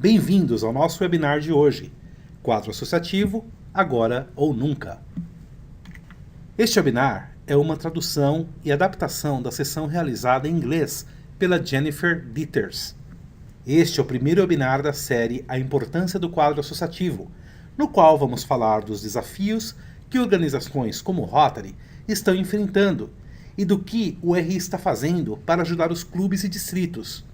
Bem-vindos ao nosso webinar de hoje, Quadro Associativo, Agora ou Nunca. Este webinar é uma tradução e adaptação da sessão realizada em inglês pela Jennifer Dieters. Este é o primeiro webinar da série A Importância do Quadro Associativo, no qual vamos falar dos desafios que organizações como o Rotary estão enfrentando e do que o RI está fazendo para ajudar os clubes e distritos.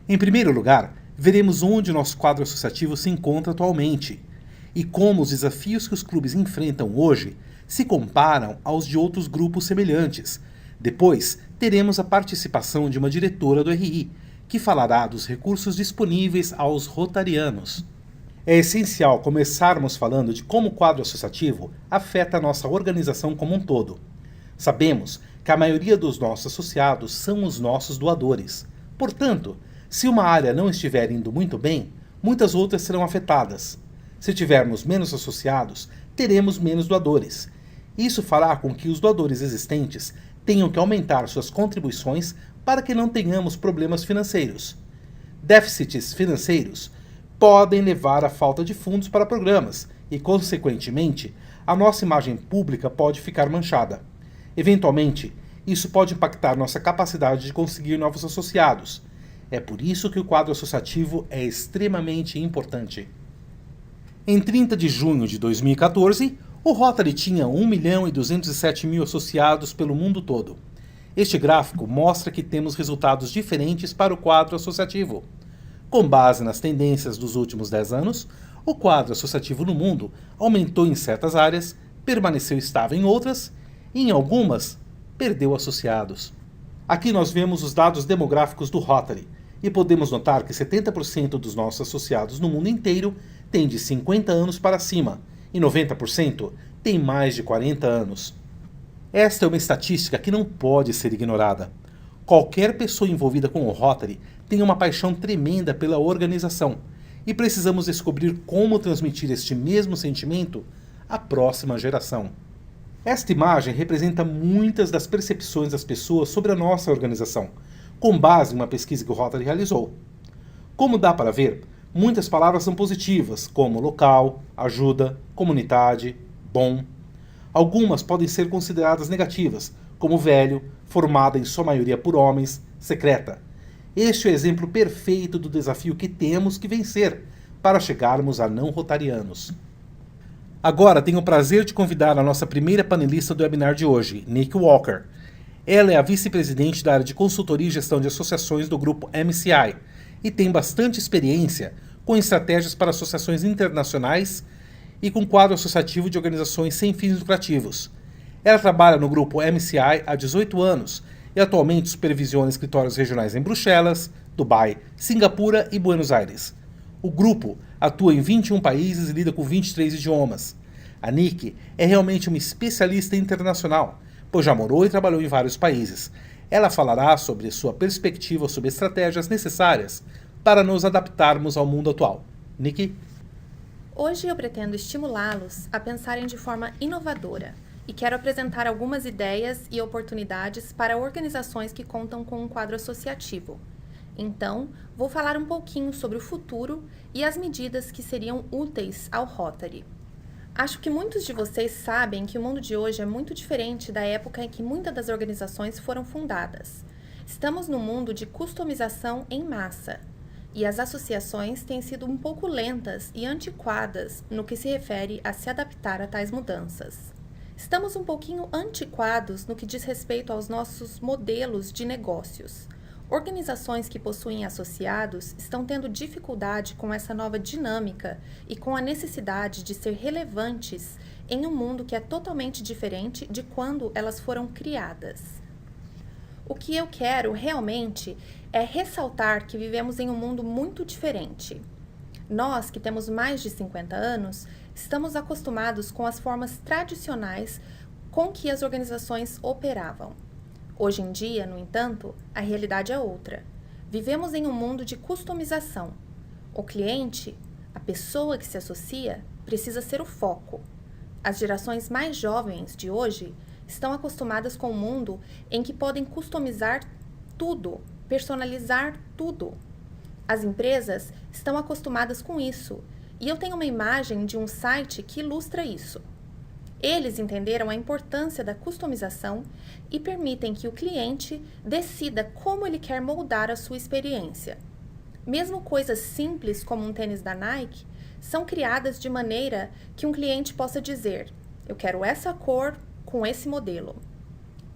Em primeiro lugar, veremos onde o nosso quadro associativo se encontra atualmente e como os desafios que os clubes enfrentam hoje se comparam aos de outros grupos semelhantes. Depois, teremos a participação de uma diretora do RI, que falará dos recursos disponíveis aos rotarianos. É essencial começarmos falando de como o quadro associativo afeta a nossa organização como um todo. Sabemos que a maioria dos nossos associados são os nossos doadores. Portanto, se uma área não estiver indo muito bem, muitas outras serão afetadas. Se tivermos menos associados, teremos menos doadores. Isso fará com que os doadores existentes tenham que aumentar suas contribuições para que não tenhamos problemas financeiros. Déficits financeiros podem levar à falta de fundos para programas e, consequentemente, a nossa imagem pública pode ficar manchada. Eventualmente, isso pode impactar nossa capacidade de conseguir novos associados. É por isso que o quadro associativo é extremamente importante. Em 30 de junho de 2014, o Rotary tinha 1.207.000 associados pelo mundo todo. Este gráfico mostra que temos resultados diferentes para o quadro associativo. Com base nas tendências dos últimos 10 anos, o quadro associativo no mundo aumentou em certas áreas, permaneceu estável em outras e, em algumas, perdeu associados. Aqui nós vemos os dados demográficos do Rotary e podemos notar que 70% dos nossos associados no mundo inteiro têm de 50 anos para cima e 90% têm mais de 40 anos. Esta é uma estatística que não pode ser ignorada. Qualquer pessoa envolvida com o Rotary tem uma paixão tremenda pela organização e precisamos descobrir como transmitir este mesmo sentimento à próxima geração. Esta imagem representa muitas das percepções das pessoas sobre a nossa organização, com base em uma pesquisa que o Rotary realizou. Como dá para ver, muitas palavras são positivas, como local, ajuda, comunidade, bom. Algumas podem ser consideradas negativas, como velho, formada em sua maioria por homens, secreta. Este é o exemplo perfeito do desafio que temos que vencer para chegarmos a não rotarianos. Agora tenho o prazer de convidar a nossa primeira panelista do webinar de hoje, Nick Walker. Ela é a vice-presidente da área de consultoria e gestão de associações do grupo MCI e tem bastante experiência com estratégias para associações internacionais e com quadro associativo de organizações sem fins lucrativos. Ela trabalha no grupo MCI há 18 anos e atualmente supervisiona escritórios regionais em Bruxelas, Dubai, Singapura e Buenos Aires. O grupo atua em 21 países e lida com 23 idiomas. A Nick é realmente uma especialista internacional, pois já morou e trabalhou em vários países. Ela falará sobre sua perspectiva sobre estratégias necessárias para nos adaptarmos ao mundo atual. Nick? Hoje eu pretendo estimulá-los a pensarem de forma inovadora e quero apresentar algumas ideias e oportunidades para organizações que contam com um quadro associativo. Então, vou falar um pouquinho sobre o futuro e as medidas que seriam úteis ao Rotary. Acho que muitos de vocês sabem que o mundo de hoje é muito diferente da época em que muitas das organizações foram fundadas. Estamos num mundo de customização em massa, e as associações têm sido um pouco lentas e antiquadas no que se refere a se adaptar a tais mudanças. Estamos um pouquinho antiquados no que diz respeito aos nossos modelos de negócios. Organizações que possuem associados estão tendo dificuldade com essa nova dinâmica e com a necessidade de ser relevantes em um mundo que é totalmente diferente de quando elas foram criadas. O que eu quero realmente é ressaltar que vivemos em um mundo muito diferente. Nós, que temos mais de 50 anos, estamos acostumados com as formas tradicionais com que as organizações operavam. Hoje em dia, no entanto, a realidade é outra. Vivemos em um mundo de customização. O cliente, a pessoa que se associa, precisa ser o foco. As gerações mais jovens de hoje estão acostumadas com um mundo em que podem customizar tudo, personalizar tudo. As empresas estão acostumadas com isso, e eu tenho uma imagem de um site que ilustra isso. Eles entenderam a importância da customização e permitem que o cliente decida como ele quer moldar a sua experiência. Mesmo coisas simples como um tênis da Nike são criadas de maneira que um cliente possa dizer: eu quero essa cor com esse modelo.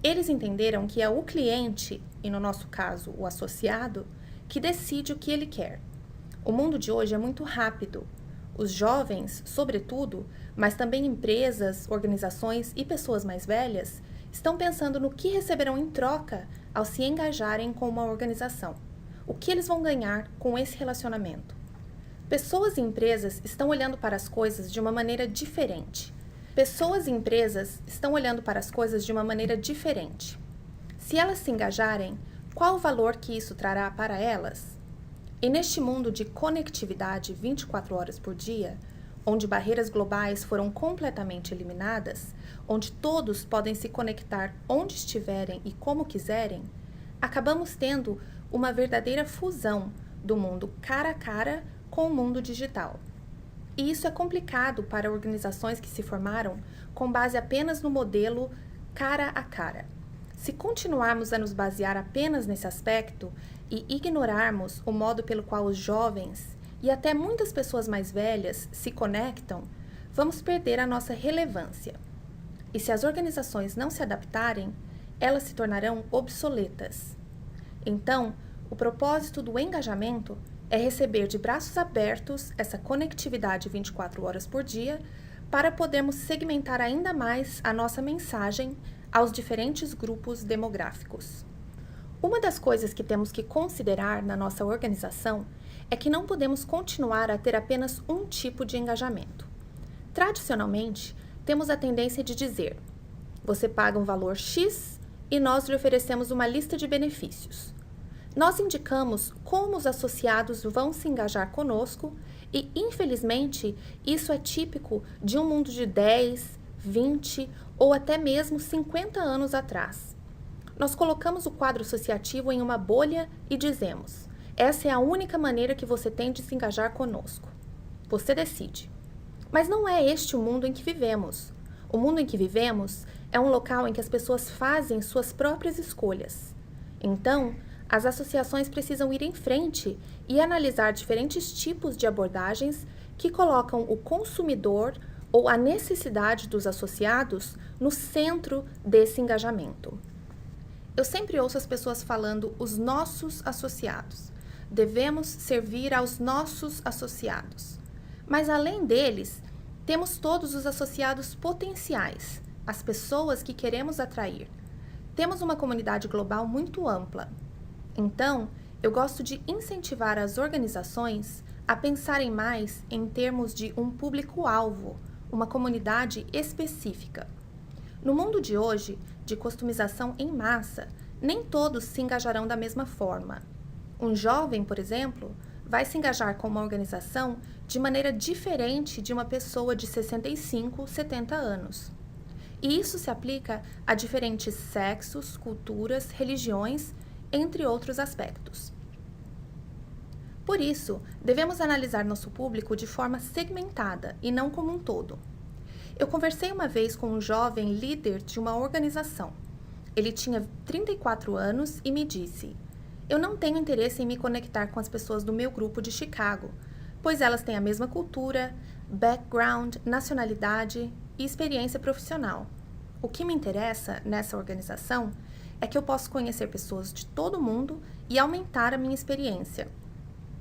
Eles entenderam que é o cliente, e no nosso caso o associado, que decide o que ele quer. O mundo de hoje é muito rápido. Os jovens, sobretudo, mas também empresas, organizações e pessoas mais velhas, estão pensando no que receberão em troca ao se engajarem com uma organização. O que eles vão ganhar com esse relacionamento? Pessoas e empresas estão olhando para as coisas de uma maneira diferente. Se elas se engajarem, qual o valor que isso trará para elas? E neste mundo de conectividade 24 horas por dia, onde barreiras globais foram completamente eliminadas, onde todos podem se conectar onde estiverem e como quiserem, acabamos tendo uma verdadeira fusão do mundo cara a cara com o mundo digital. E isso é complicado para organizações que se formaram com base apenas no modelo cara a cara. Se continuarmos a nos basear apenas nesse aspecto e ignorarmos o modo pelo qual os jovens e até muitas pessoas mais velhas se conectam, vamos perder a nossa relevância. E se as organizações não se adaptarem, elas se tornarão obsoletas. Então, o propósito do engajamento é receber de braços abertos essa conectividade 24 horas por dia para podermos segmentar ainda mais a nossa mensagem aos diferentes grupos demográficos. Uma das coisas que temos que considerar na nossa organização é que não podemos continuar a ter apenas um tipo de engajamento. Tradicionalmente, temos a tendência de dizer: você paga um valor X e nós lhe oferecemos uma lista de benefícios. Nós indicamos como os associados vão se engajar conosco e, infelizmente, isso é típico de um mundo de 10, 20 ou até mesmo 50 anos atrás. Nós colocamos o quadro associativo em uma bolha e dizemos: essa é a única maneira que você tem de se engajar conosco. Você decide. Mas não é este o mundo em que vivemos. O mundo em que vivemos é um local em que as pessoas fazem suas próprias escolhas. Então, as associações precisam ir em frente e analisar diferentes tipos de abordagens que colocam o consumidor ou a necessidade dos associados no centro desse engajamento. Eu sempre ouço as pessoas falando os nossos associados. Devemos servir aos nossos associados. Mas além deles, temos todos os associados potenciais, as pessoas que queremos atrair. Temos uma comunidade global muito ampla. Então, eu gosto de incentivar as organizações a pensarem mais em termos de um público-alvo, uma comunidade específica. No mundo de hoje, de customização em massa, nem todos se engajarão da mesma forma. Um jovem, por exemplo, vai se engajar com uma organização de maneira diferente de uma pessoa de 65, 70 anos. E isso se aplica a diferentes sexos, culturas, religiões, entre outros aspectos. Por isso, devemos analisar nosso público de forma segmentada e não como um todo. Eu conversei uma vez com um jovem líder de uma organização. Ele tinha 34 anos e me disse: eu não tenho interesse em me conectar com as pessoas do meu grupo de Chicago, pois elas têm a mesma cultura, background, nacionalidade e experiência profissional. O que me interessa nessa organização é que eu posso conhecer pessoas de todo o mundo e aumentar a minha experiência.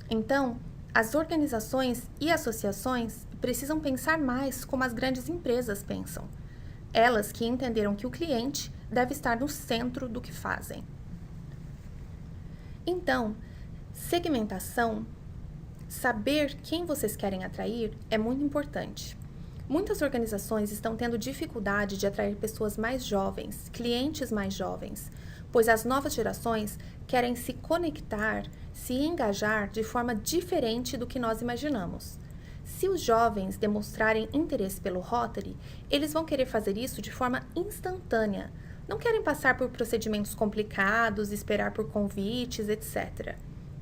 Então, as organizações e associações precisam pensar mais como as grandes empresas pensam. Elas que entenderam que o cliente deve estar no centro do que fazem. Então, segmentação, saber quem vocês querem atrair é muito importante. Muitas organizações estão tendo dificuldade de atrair pessoas mais jovens, clientes mais jovens, pois as novas gerações querem se conectar, se engajar de forma diferente do que nós imaginamos. Se os jovens demonstrarem interesse pelo Rotary, eles vão querer fazer isso de forma instantânea. Não querem passar por procedimentos complicados, esperar por convites, etc.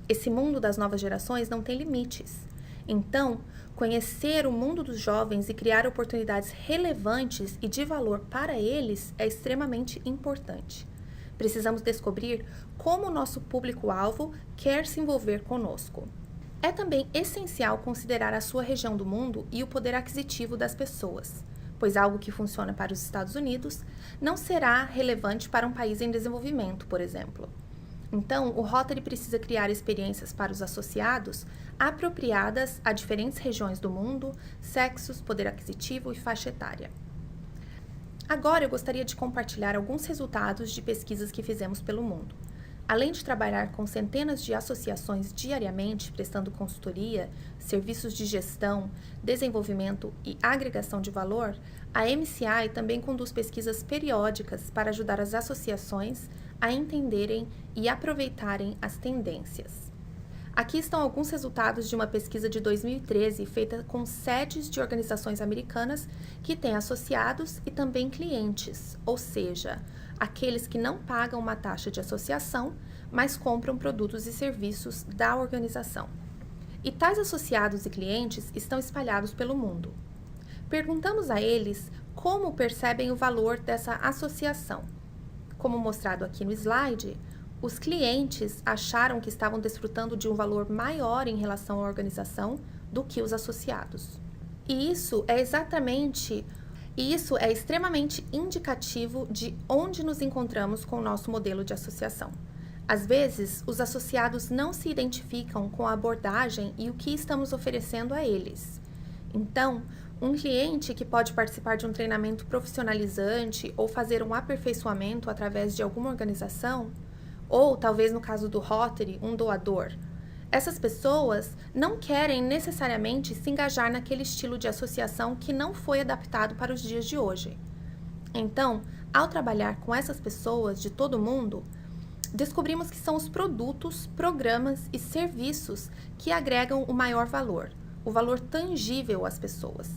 Esse mundo das novas gerações não tem limites. Então, conhecer o mundo dos jovens e criar oportunidades relevantes e de valor para eles é extremamente importante. Precisamos descobrir como o nosso público-alvo quer se envolver conosco. É também essencial considerar a sua região do mundo e o poder aquisitivo das pessoas, pois algo que funciona para os Estados Unidos não será relevante para um país em desenvolvimento, por exemplo. Então, o Rotary precisa criar experiências para os associados apropriadas a diferentes regiões do mundo, sexos, poder aquisitivo e faixa etária. Agora eu gostaria de compartilhar alguns resultados de pesquisas que fizemos pelo mundo. Além de trabalhar com centenas de associações diariamente, prestando consultoria, serviços de gestão, desenvolvimento e agregação de valor, a MCI também conduz pesquisas periódicas para ajudar as associações a entenderem e aproveitarem as tendências. Aqui estão alguns resultados de uma pesquisa de 2013 feita com sedes de organizações americanas que têm associados e também clientes, ou seja, aqueles que não pagam uma taxa de associação, mas compram produtos e serviços da organização. E tais associados e clientes estão espalhados pelo mundo. Perguntamos a eles como percebem o valor dessa associação. Como mostrado aqui no slide, os clientes acharam que estavam desfrutando de um valor maior em relação à organização do que os associados. E isso é extremamente indicativo de onde nos encontramos com o nosso modelo de associação. Às vezes, os associados não se identificam com a abordagem e o que estamos oferecendo a eles. Então, um cliente que pode participar de um treinamento profissionalizante ou fazer um aperfeiçoamento através de alguma organização, ou talvez no caso do Rotary, um doador. Essas pessoas não querem necessariamente se engajar naquele estilo de associação que não foi adaptado para os dias de hoje. Então, ao trabalhar com essas pessoas de todo mundo, descobrimos que são os produtos, programas e serviços que agregam o maior valor, o valor tangível às pessoas.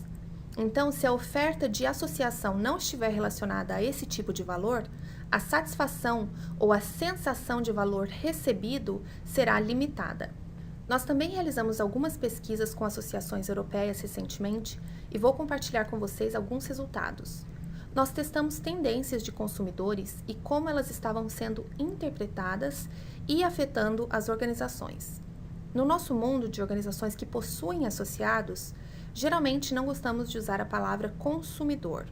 Então, se a oferta de associação não estiver relacionada a esse tipo de valor, a satisfação ou a sensação de valor recebido será limitada. Nós também realizamos algumas pesquisas com associações europeias recentemente e vou compartilhar com vocês alguns resultados. Nós testamos tendências de consumidores e como elas estavam sendo interpretadas e afetando as organizações. No nosso mundo de organizações que possuem associados, geralmente não gostamos de usar a palavra consumidor,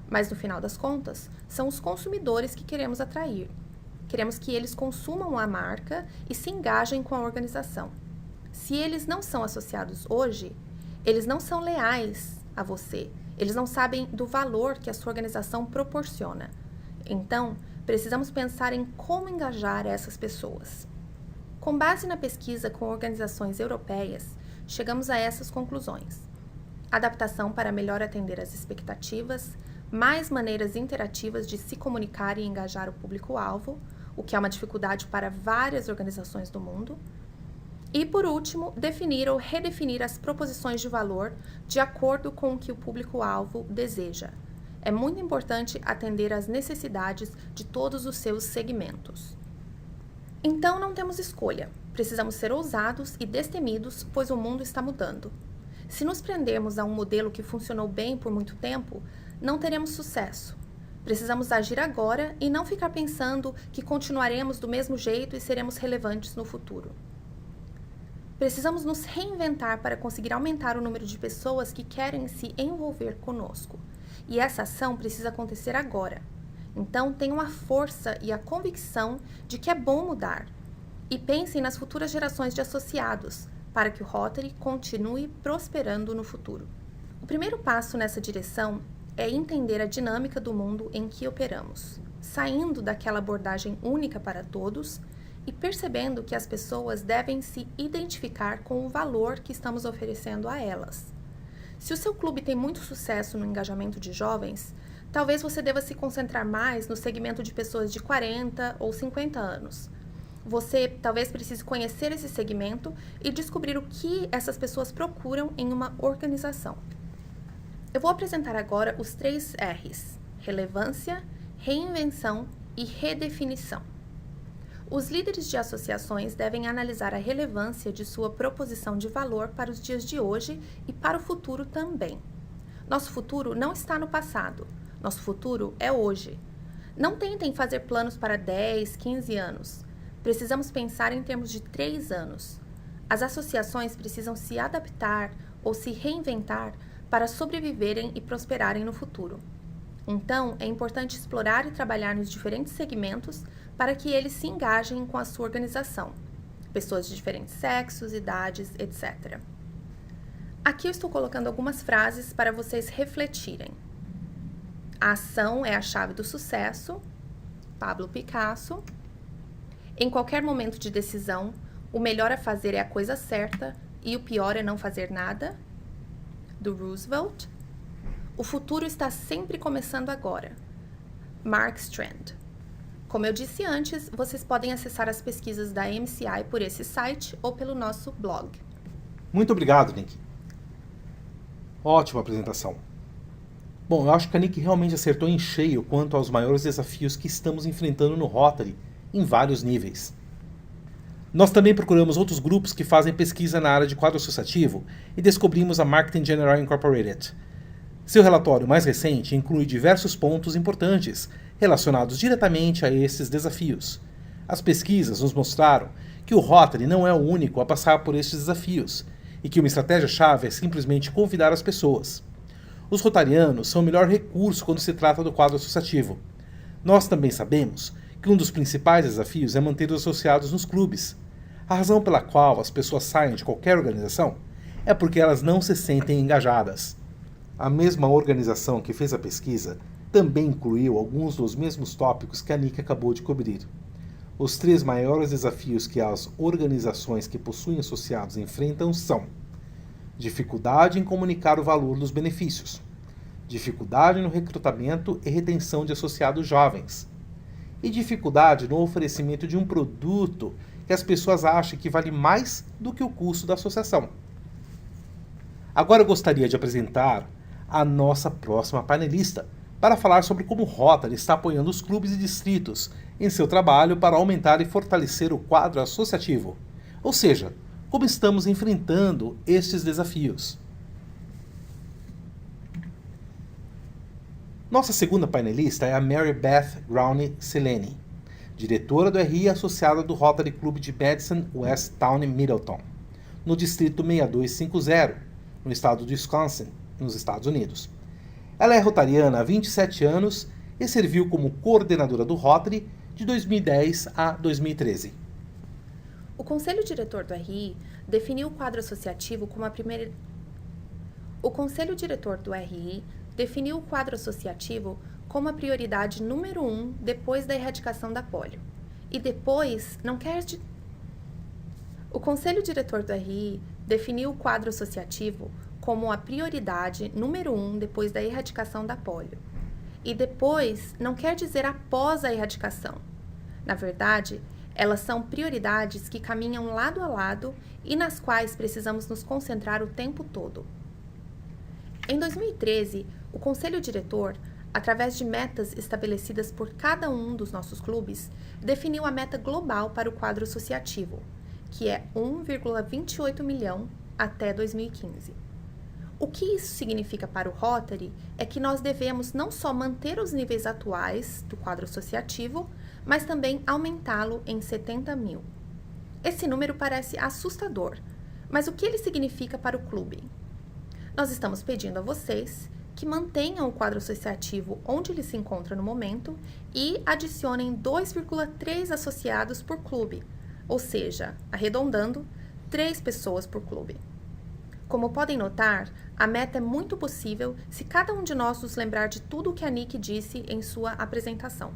mas no final das contas, são os consumidores que queremos atrair. Queremos que eles consumam a marca e se engajem com a organização. Se eles não são associados hoje, eles não são leais a você. Eles não sabem do valor que a sua organização proporciona. Então, precisamos pensar em como engajar essas pessoas. Com base na pesquisa com organizações europeias, chegamos a essas conclusões. Adaptação para melhor atender às expectativas, mais maneiras interativas de se comunicar e engajar o público-alvo, o que é uma dificuldade para várias organizações do mundo. E, por último, definir ou redefinir as proposições de valor de acordo com o que o público-alvo deseja. É muito importante atender às necessidades de todos os seus segmentos. Então, não temos escolha. Precisamos ser ousados e destemidos, pois o mundo está mudando. Se nos prendermos a um modelo que funcionou bem por muito tempo, não teremos sucesso. Precisamos agir agora e não ficar pensando que continuaremos do mesmo jeito e seremos relevantes no futuro. Precisamos nos reinventar para conseguir aumentar o número de pessoas que querem se envolver conosco. E essa ação precisa acontecer agora. Então, tenham a força e a convicção de que é bom mudar. E pensem nas futuras gerações de associados, para que o Rotary continue prosperando no futuro. O primeiro passo nessa direção é entender a dinâmica do mundo em que operamos, saindo daquela abordagem única para todos e percebendo que as pessoas devem se identificar com o valor que estamos oferecendo a elas. Se o seu clube tem muito sucesso no engajamento de jovens, talvez você deva se concentrar mais no segmento de pessoas de 40 ou 50 anos. Você talvez precise conhecer esse segmento e descobrir o que essas pessoas procuram em uma organização. Eu vou apresentar agora os 3 R's: relevância, reinvenção e redefinição. Os líderes de associações devem analisar a relevância de sua proposição de valor para os dias de hoje e para o futuro também. Nosso futuro não está no passado, nosso futuro é hoje. Não tentem fazer planos para 10, 15 anos. Precisamos pensar em termos de 3 anos. As associações precisam se adaptar ou se reinventar para sobreviverem e prosperarem no futuro. Então, é importante explorar e trabalhar nos diferentes segmentos para que eles se engajem com a sua organização. Pessoas de diferentes sexos, idades, etc. Aqui eu estou colocando algumas frases para vocês refletirem. A ação é a chave do sucesso, Pablo Picasso. Em qualquer momento de decisão, o melhor a fazer é a coisa certa e o pior é não fazer nada, do Roosevelt. O futuro está sempre começando agora, Mark Strand. Como eu disse antes, vocês podem acessar as pesquisas da MCI por esse site ou pelo nosso blog. Muito obrigado, Nick. Ótima apresentação. Bom, eu acho que a Nick realmente acertou em cheio quanto aos maiores desafios que estamos enfrentando no Rotary, em vários níveis. Nós também procuramos outros grupos que fazem pesquisa na área de quadro associativo e descobrimos a Marketing General Incorporated. Seu relatório mais recente inclui diversos pontos importantes relacionados diretamente a esses desafios. As pesquisas nos mostraram que o Rotary não é o único a passar por estes desafios e que uma estratégia-chave é simplesmente convidar as pessoas. Os rotarianos são o melhor recurso quando se trata do quadro associativo. Nós também sabemos que um dos principais desafios é manter os associados nos clubes. A razão pela qual as pessoas saem de qualquer organização é porque elas não se sentem engajadas. A mesma organização que fez a pesquisa também incluiu alguns dos mesmos tópicos que a Nick acabou de cobrir. Os 3 maiores desafios que as organizações que possuem associados enfrentam são: dificuldade em comunicar o valor dos benefícios, dificuldade no recrutamento e retenção de associados jovens, e dificuldade no oferecimento de um produto que as pessoas acham que vale mais do que o custo da associação. Agora eu gostaria de apresentar a nossa próxima painelista para falar sobre como o Rotary está apoiando os clubes e distritos em seu trabalho para aumentar e fortalecer o quadro associativo, ou seja, como estamos enfrentando estes desafios. Nossa segunda painelista é a Mary Beth Growney Selene, diretora do RI associada do Rotary Club de Madison West Town Middleton, no distrito 6250, no estado de Wisconsin, nos Estados Unidos. Ela é rotariana há 27 anos e serviu como coordenadora do Rotary de 2010 a 2013. O Conselho Diretor do RI definiu o quadro associativo como a primeira... O Conselho Diretor do RI definiu o quadro associativo como a prioridade número 1 depois da erradicação da polio. E depois não quer... O Conselho Diretor do RI definiu o quadro associativo como a prioridade número 1 depois da erradicação da polio. E depois não quer dizer após a erradicação. Na verdade, elas são prioridades que caminham lado a lado e nas quais precisamos nos concentrar o tempo todo. Em 2013, o Conselho Diretor, através de metas estabelecidas por cada um dos nossos clubes, definiu a meta global para o quadro associativo, que é 1,28 milhão até 2015. O que isso significa para o Rotary é que nós devemos não só manter os níveis atuais do quadro associativo, mas também aumentá-lo em 70 mil. Esse número parece assustador, mas o que ele significa para o clube? Nós estamos pedindo a vocês que mantenham o quadro associativo onde ele se encontra no momento e adicionem 2,3 associados por clube, ou seja, arredondando, 3 pessoas por clube. Como podem notar, a meta é muito possível se cada um de nós nos lembrar de tudo o que a Nick disse em sua apresentação.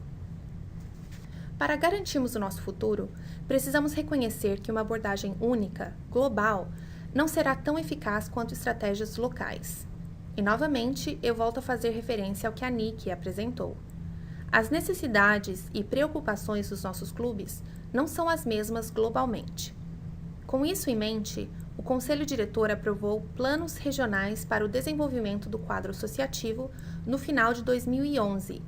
Para garantirmos o nosso futuro, precisamos reconhecer que uma abordagem única, global, não será tão eficaz quanto estratégias locais. E, novamente, eu volto a fazer referência ao que a Nick apresentou. As necessidades e preocupações dos nossos clubes não são as mesmas globalmente. Com isso em mente, o Conselho Diretor aprovou planos regionais para o desenvolvimento do quadro associativo no final de 2011,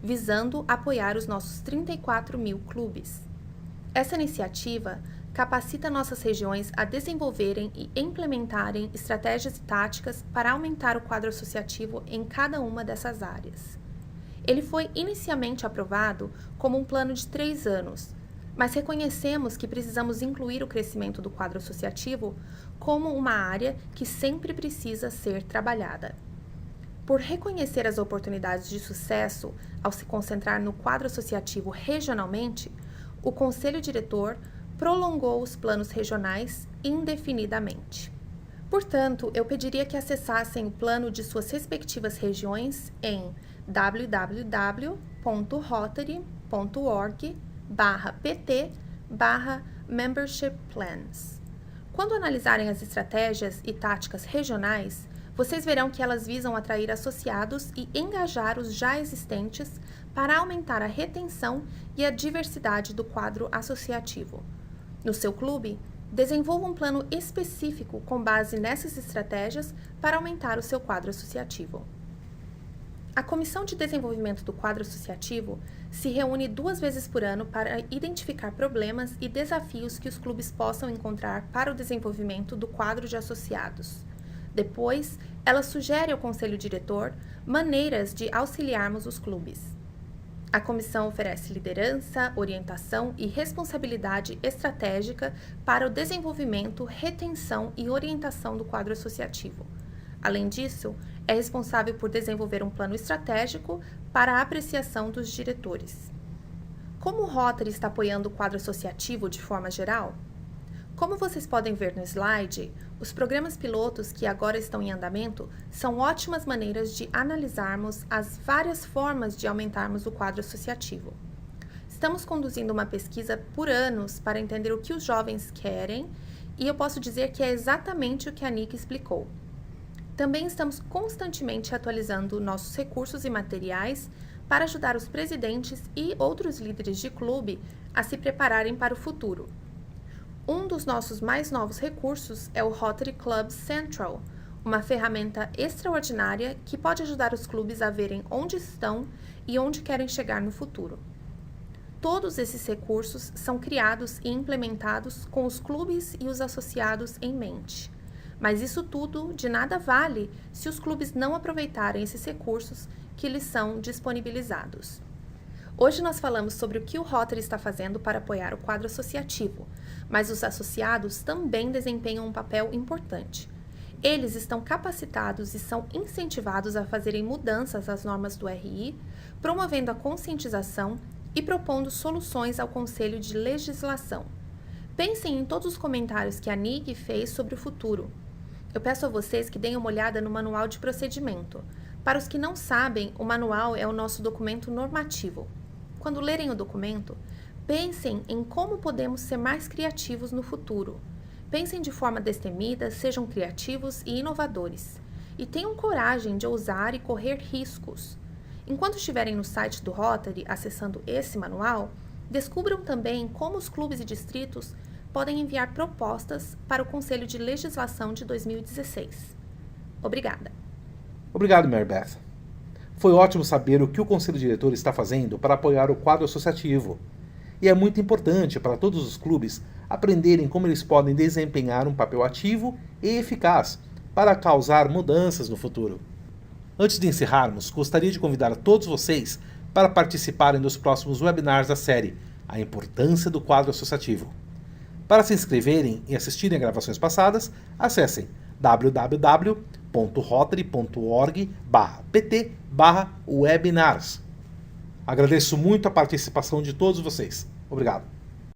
visando apoiar os nossos 34 mil clubes. Essa iniciativa capacita nossas regiões a desenvolverem e implementarem estratégias e táticas para aumentar o quadro associativo em cada uma dessas áreas. Ele foi inicialmente aprovado como um plano de 3 anos, mas reconhecemos que precisamos incluir o crescimento do quadro associativo como uma área que sempre precisa ser trabalhada. Por reconhecer as oportunidades de sucesso ao se concentrar no quadro associativo regionalmente, o Conselho Diretor prolongou os planos regionais indefinidamente. Portanto, eu pediria que acessassem o plano de suas respectivas regiões em www.rotary.org/pt/membership plans. Quando analisarem as estratégias e táticas regionais, vocês verão que elas visam atrair associados e engajar os já existentes para aumentar a retenção e a diversidade do quadro associativo. No seu clube, desenvolva um plano específico com base nessas estratégias para aumentar o seu quadro associativo. A Comissão de Desenvolvimento do Quadro Associativo se reúne 2 vezes por ano para identificar problemas e desafios que os clubes possam encontrar para o desenvolvimento do quadro de associados. Depois, ela sugere ao Conselho Diretor maneiras de auxiliarmos os clubes. A comissão oferece liderança, orientação e responsabilidade estratégica para o desenvolvimento, retenção e orientação do quadro associativo. Além disso, é responsável por desenvolver um plano estratégico para a apreciação dos diretores. Como o Rotary está apoiando o quadro associativo de forma geral? Como vocês podem ver no slide, os programas pilotos que agora estão em andamento são ótimas maneiras de analisarmos as várias formas de aumentarmos o quadro associativo. Estamos conduzindo uma pesquisa por anos para entender o que os jovens querem e eu posso dizer que é exatamente o que a Nick explicou. Também estamos constantemente atualizando nossos recursos e materiais para ajudar os presidentes e outros líderes de clube a se prepararem para o futuro. Um dos nossos mais novos recursos é o Rotary Club Central, uma ferramenta extraordinária que pode ajudar os clubes a verem onde estão e onde querem chegar no futuro. Todos esses recursos são criados e implementados com os clubes e os associados em mente. Mas isso tudo de nada vale se os clubes não aproveitarem esses recursos que lhes são disponibilizados. Hoje nós falamos sobre o que o Rotary está fazendo para apoiar o quadro associativo, mas os associados também desempenham um papel importante. Eles estão capacitados e são incentivados a fazerem mudanças às normas do RI, promovendo a conscientização e propondo soluções ao Conselho de Legislação. Pensem em todos os comentários que a NIG fez sobre o futuro. Eu peço a vocês que deem uma olhada no Manual de Procedimento. Para os que não sabem, o manual é o nosso documento normativo. Quando lerem o documento, pensem em como podemos ser mais criativos no futuro. Pensem de forma destemida, sejam criativos e inovadores. E tenham coragem de ousar e correr riscos. Enquanto estiverem no site do Rotary acessando esse manual, descubram também como os clubes e distritos podem enviar propostas para o Conselho de Legislação de 2016. Obrigada. Obrigado, Mary Beth. Foi ótimo saber o que o Conselho Diretor está fazendo para apoiar o quadro associativo. E é muito importante para todos os clubes aprenderem como eles podem desempenhar um papel ativo e eficaz para causar mudanças no futuro. Antes de encerrarmos, gostaria de convidar todos vocês para participarem dos próximos webinars da série A Importância do Quadro Associativo. Para se inscreverem e assistirem a gravações passadas, acessem www.rotary.org/pt/webinars. Agradeço muito a participação de todos vocês. Obrigado.